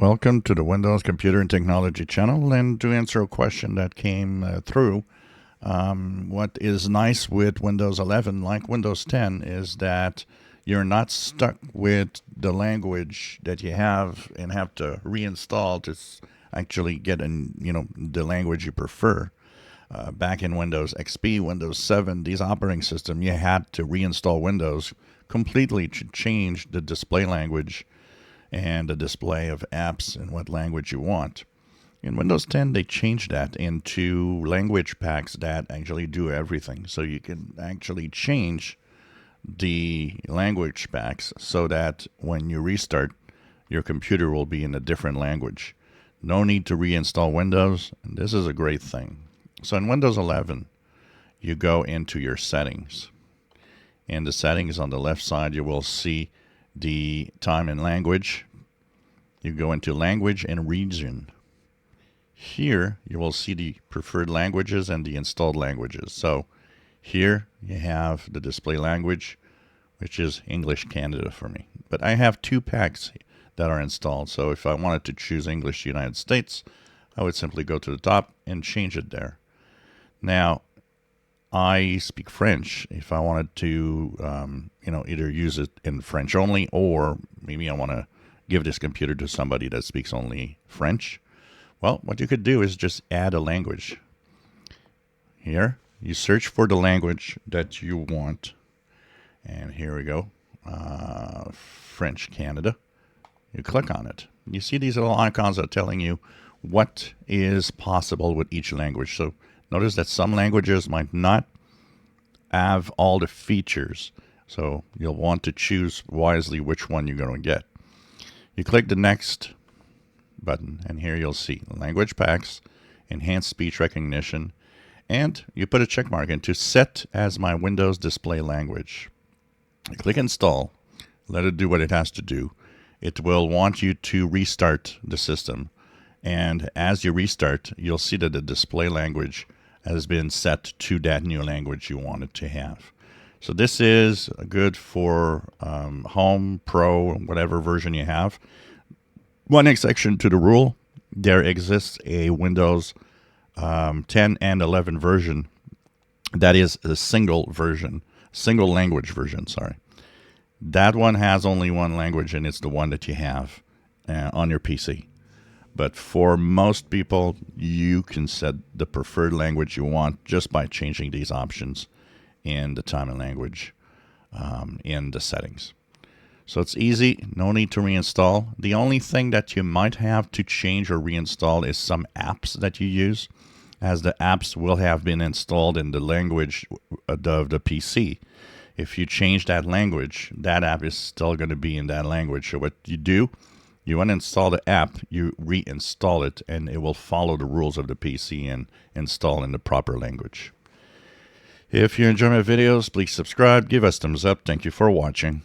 Welcome to the Windows Computer and Technology channel, and to answer a question that came through, what is nice with Windows 11, like Windows 10, is that you're not stuck with the language that you have and have to reinstall to actually get the language you prefer. Back in Windows XP, Windows 7, these operating systems, you had to reinstall Windows completely to change the display language and a display of apps in what language you want. In Windows 10, they changed that into language packs that actually do everything. So you can actually change the language packs so that when you restart, your computer will be in a different language. No need to reinstall Windows, and this is a great thing. So in Windows 11, you go into your settings. In the settings on the left side, you will see the time and language. You go into language and region. Here you will see the preferred languages and the installed languages. So here you have the display language, which is English Canada for me. But I have two packs that are installed. So if I wanted to choose English United States, I would simply go to the top and change it there. Now, I speak French. If I wanted to, either use it in French only, or maybe I want to give this computer to somebody that speaks only French. Well, what you could do is just add a language. Here, you search for the language that you want. And here we go. French Canada. You click on it. You see these little icons that are telling you what is possible with each language. So notice that some languages might not have all the features. So you'll want to choose wisely which one you're going to get. You click the next button, and here you'll see language packs, enhanced speech recognition, and you put a check mark into set as my Windows display language. You click install, let it do what it has to do. It will want you to restart the system, and as you restart, you'll see that the display language has been set to that new language you wanted to have. So this is good for Home, Pro, whatever version you have. One exception to the rule, there exists a Windows 10 and 11 version that is a single language version, sorry. That one has only one language, and it's the one that you have on your PC. But for most people, you can set the preferred language you want just by changing these options in the time and language in the settings. So it's easy, no need to reinstall. The only thing that you might have to change or reinstall is some apps that you use, as the apps will have been installed in the language of the PC. If you change that language, that app is still going to be in that language. So what you do, you want to install the app, you reinstall it, and it will follow the rules of the PC and install in the proper language. If you enjoy my videos, please subscribe, give us thumbs up. Thank you for watching.